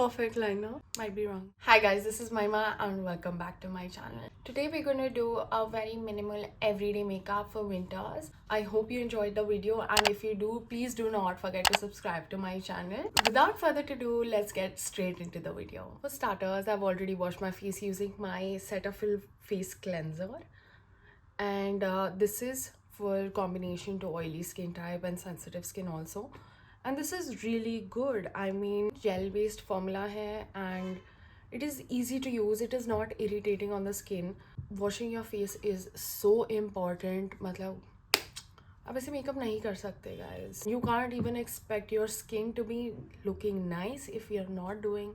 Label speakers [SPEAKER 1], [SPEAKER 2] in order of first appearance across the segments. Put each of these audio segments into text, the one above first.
[SPEAKER 1] perfect liner. Might be wrong. Hi guys, this is Maima and welcome back to my channel. Today we're gonna do a very minimal everyday makeup for winters. I hope you enjoyed the video, and if you do, please do not forget to subscribe to my channel. Without further ado, let's get straight into the video. For starters, I've already washed my face using my Cetaphil face cleanser, and this is for combination to oily skin type and sensitive skin also. And this is really good. I mean, gel based formula hai, and it is easy to use. It is not irritating on the skin. Washing your face is so important. मतलब आप ऐसे makeup नहीं कर सकते guys. You can't even expect your skin to be looking nice if you're not doing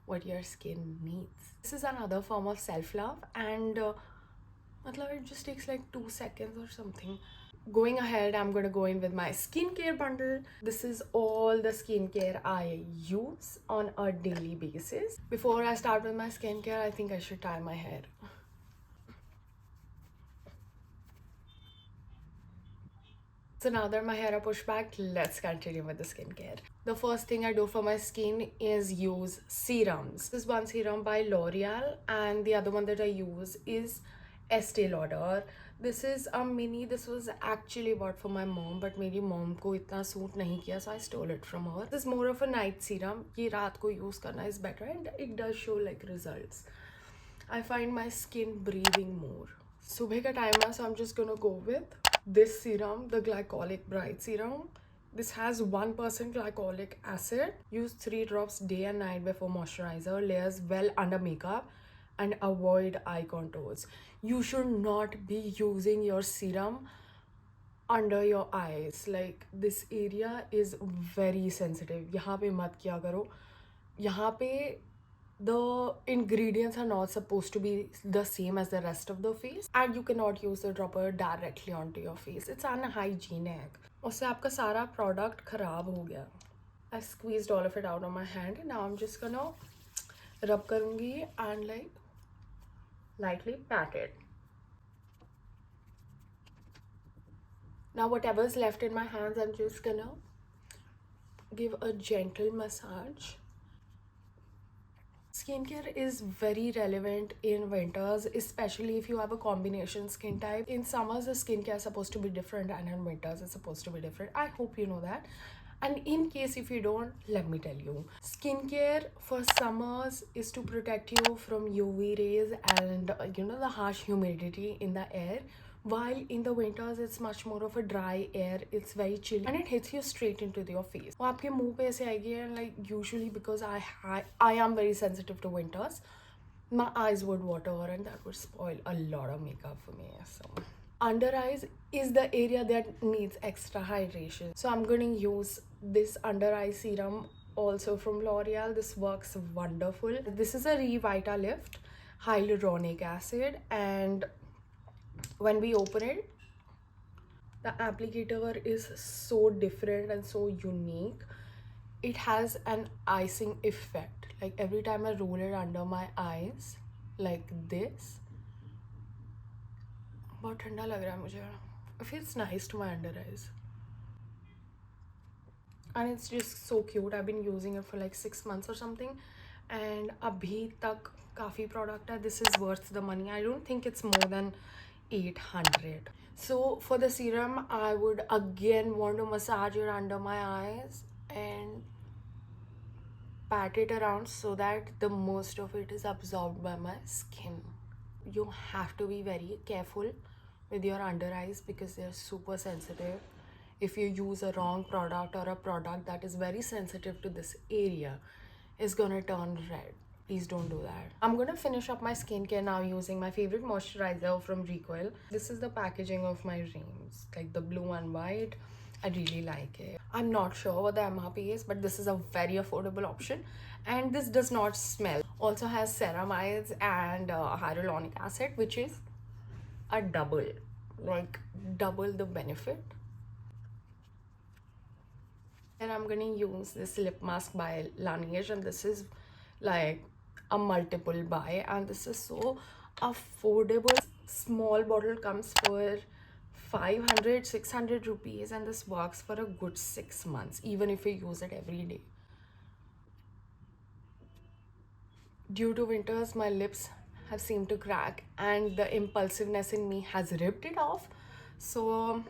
[SPEAKER 1] what your skin needs. This is another form of self-love, and मतलब it just takes like 2 seconds or something. Going ahead, I'm gonna go in with my skincare bundle. This is all the skincare I use on a daily basis. Before I start with my skincare, I think I should tie my hair. So now that my hair are pushed back, let's continue with the skincare. The first thing I do for my skin is use serums. This is one serum by L'Oreal, and the other one that I use is Estee Lauder. This is a mini. This was actually bought for my mom, but मेरी mom को इतना suit नहीं किया, so I stole it from her. This is more of a night serum. ये रात को use करना is better, and it does show like results. I find my skin breathing more. सुबह का time है, so I'm just gonna go with this serum, the Glycolic Bright Serum. This has 1% glycolic acid. Use 3 drops day and night before moisturizer. Layers well under makeup and avoid eye contours. You should not be using your serum under your eyes. Like, this area is very sensitive. यहाँ पे मत किया करो. यहाँ पे the ingredients are not supposed to be the same as the rest of the face, and you cannot use the dropper directly onto your face. It's unhygienic. उससे आपका सारा product खराब हो गया. I squeezed all of it out on my hand, and now I'm just gonna rub करूँगी and like lightly pat it. Now whatever's left in my hands, I'm just gonna give a gentle massage. Skincare is very relevant in winters, especially if you have a combination skin type. In summers, the skincare is supposed to be different, and in winters, it's supposed to be different. I hope you know that. And in case if you don't, let me tell you. Skincare for summers is to protect you from UV rays and the harsh humidity in the air. While in the winters, it's much more of a dry air. It's very chilly and it hits you straight into your face. वो आपके मुंह पे ऐसे आएगी, and like usually because I am very sensitive to winters, my eyes would water and that would spoil a lot of makeup for me. So under eyes is the area that needs extra hydration. So I'm going to use this under eye serum also from L'Oreal. This works wonderful. This is a Revita Lift hyaluronic acid, and when we open it, the applicator is so different and so unique. It has an icing effect. Like every time I roll it under my eyes like this, बहुत ठंडा लग रहा है मुझे. It feels nice to my under eyes. And it's just so cute. I've been using it for like 6 months or something, and abhi tak काफ़ी product है. This is worth the money. I don't think it's more than 800. So for the serum, I would again want to massage it under my eyes and pat it around so that the most of it is absorbed by my skin. You have to be very careful with your under eyes because they're super sensitive. If you use a wrong product or a product that is very sensitive to this area, it's gonna turn red. Please don't do that. I'm gonna finish up my skincare now using my favorite moisturizer from Recoil. This is the packaging of my dreams, like the blue and white. I really like it. I'm not sure what the MRP is, but this is a very affordable option, and this does not smell. Also has ceramides and hyaluronic acid, which is a double the benefit. And I'm gonna use this lip mask by Laneige, and this is like a multiple buy, and this is so affordable. Small bottle comes for 500-600 rupees, and this works for a good 6 months even if you use it every day. Due to winters, my lips have seemed to crack and the impulsiveness in me has ripped it off. So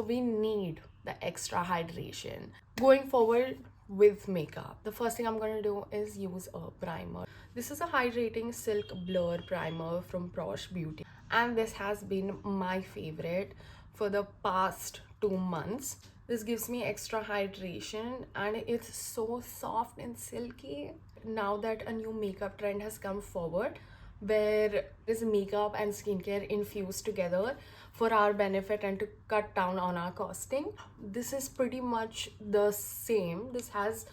[SPEAKER 1] we need the extra hydration. Going forward with makeup, the first thing I'm going to do is use a primer. This is a hydrating silk blur primer from Prosh Beauty, and this has been my favorite for the past 2 months. This gives me extra hydration and it's so soft and silky. Now that a new makeup trend has come forward where is makeup and skincare infused together for our benefit and to cut down on our costing, this is pretty much the same. This has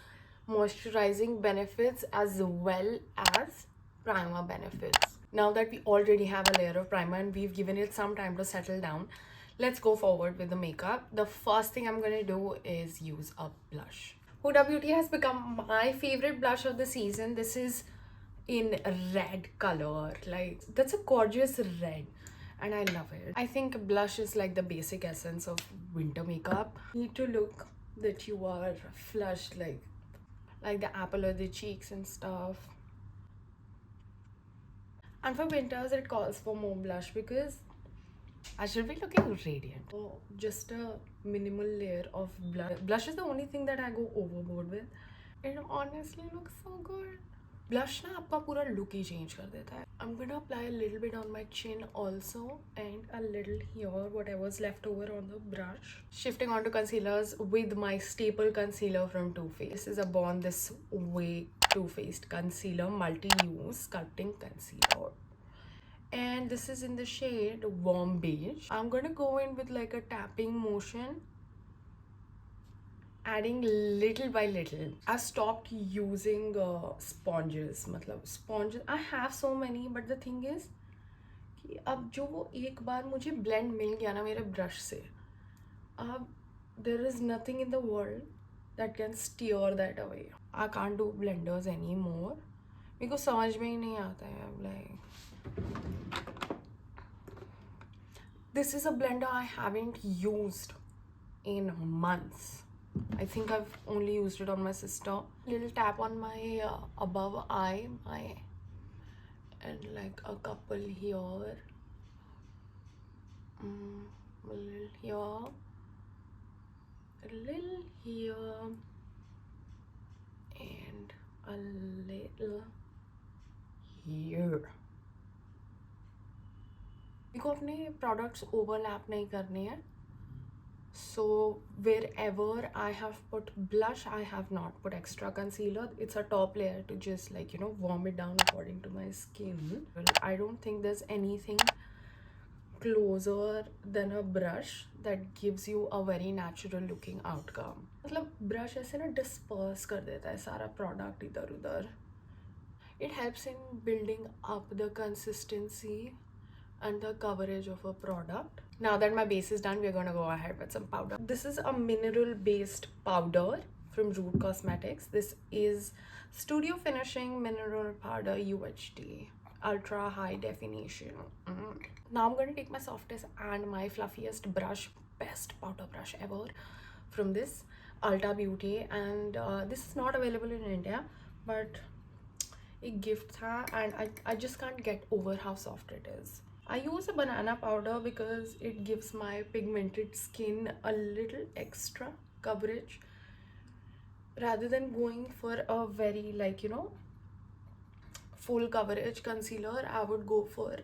[SPEAKER 1] moisturizing benefits as well as primer benefits. Now that we already have a layer of primer and we've given it some time to settle down, let's go forward with the makeup. The first thing I'm going to do is use a blush. Huda Beauty has become my favorite blush of the season. This is in red color. Like, that's a gorgeous red and I love it. I think blush is like the basic essence of winter makeup. You need to look that you are flushed, like the apple of the cheeks and stuff. And for winters, it calls for more blush because I should be looking radiant. So just a minimal layer of blush. Blush is the only thing that I go overboard with. It honestly looks so good. Blush ना आपका पूरा look ही change कर देता है. I'm gonna apply a little bit on my chin also and a little here, whatever's left over on the brush. Shifting on to concealers with my staple concealer from Too Faced. This is a Born This Way Too Faced concealer, multi-use sculpting concealer. And this is in the shade Warm Beige. I'm gonna go in with like a tapping motion, adding little by little. I stopped using sponges. मतलब sponges, I have so many, but the thing is कि अब जो वो एक बार मुझे blend मिल गया ना मेरे brush से, अब there is nothing in the world that can steer that away. I can't do blenders anymore. मेरे को समझ में ही नहीं आता है. Like, this is a blender I haven't used in months. I think I've only used it on my sister. Little tap on my above eye, and like a couple here, a little here, a little here, and a little here. मेरे को अपने products overlap नहीं करने हैं. So wherever I have put blush, I have not put extra concealer. It's a top layer to just like, you know, warm it down according to my skin. Well, I don't think there's anything closer than a brush that gives you a very natural looking outcome. मतलब brush ऐसे ना disperse कर देता है सारा product इधर उधर. It helps in building up the consistency and the coverage of a product. Now that my base is done, we're gonna go ahead with some powder. This is a mineral based powder from Root Cosmetics. This is Studio Finishing Mineral Powder UHD Ultra High Definition. Now I'm gonna take my softest and my fluffiest brush, best powder brush ever, from this Ulta Beauty, and this is not available in India, but it gift tha, and I just can't get over how soft it is. I use a banana powder because it gives my pigmented skin a little extra coverage rather than going for a very, like, you know, full coverage concealer. I would go for,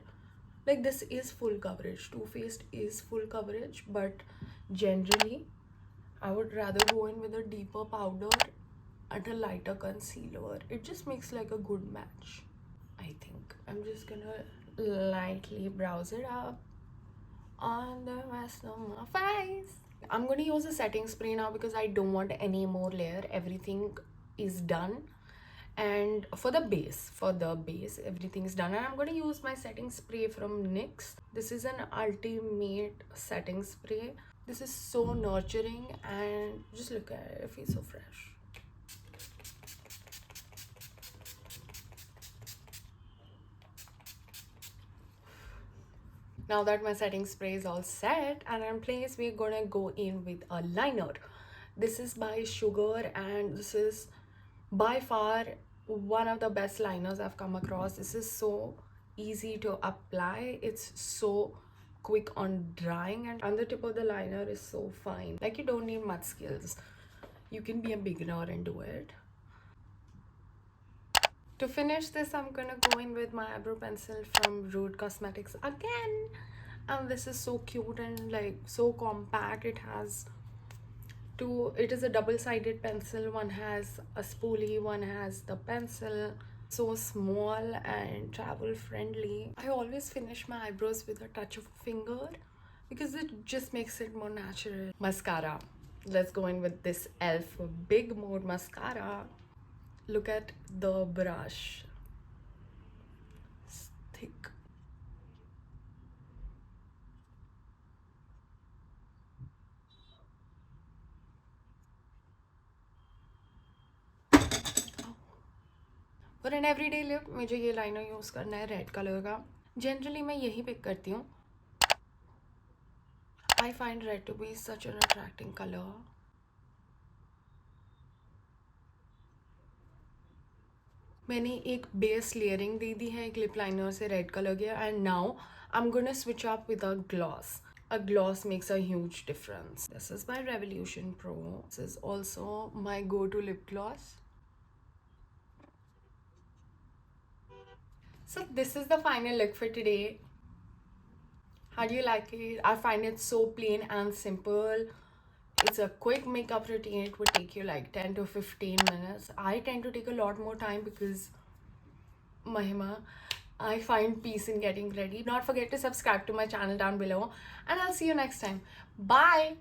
[SPEAKER 1] like, this is full coverage. Too Faced is full coverage, but generally I would rather go in with a deeper powder and a lighter concealer. It just makes like a good match, I think. I'm just gonna lightly brows it up on the rest of my face. I'm gonna use a setting spray now because I don't want any more layer. Everything is done. And for the base, everything is done. And I'm gonna use my setting spray from NYX. This is an ultimate setting spray. This is so nurturing, and just look at it, it feels so fresh. Now that my setting spray is all set and in place, we're gonna go in with a liner. This is by Sugar, and this is By far one of the best liners I've come across. This is so easy to apply. It's so quick on drying, and the tip of the liner is so fine. Like, you don't need much skills. You can be a beginner and do it. To finish this, I'm gonna go in with my eyebrow pencil from Rude Cosmetics again. And this is so cute and like so compact. It is a double-sided pencil. One has a spoolie, one has the pencil. So small and travel friendly. I always finish my eyebrows with a touch of a finger because it just makes it more natural. Mascara. Let's go in with this e.l.f. Big Mode Mascara. Look at the brush. It's thick. For an everyday look मुझे ये liner use करना है red colour का. Generally मैं यही pick करती हूँ. I find red to be such an attracting colour. मैंने एक बेस लेयरिंग दे दी है एक लिप लाइनर से रेड कलर के, and now I am gonna switch up with a gloss. A gloss makes a huge difference. This is my Revolution Pro. This is also my go-to lip gloss. So this is the final look for today. How do you like it? I find it so plain and simple. It's a quick makeup routine. It would take you like 10 to 15 minutes. I tend to take a lot more time because Mahima, I find peace in getting ready. Not forget to subscribe to my channel down below, and I'll see you next time. Bye.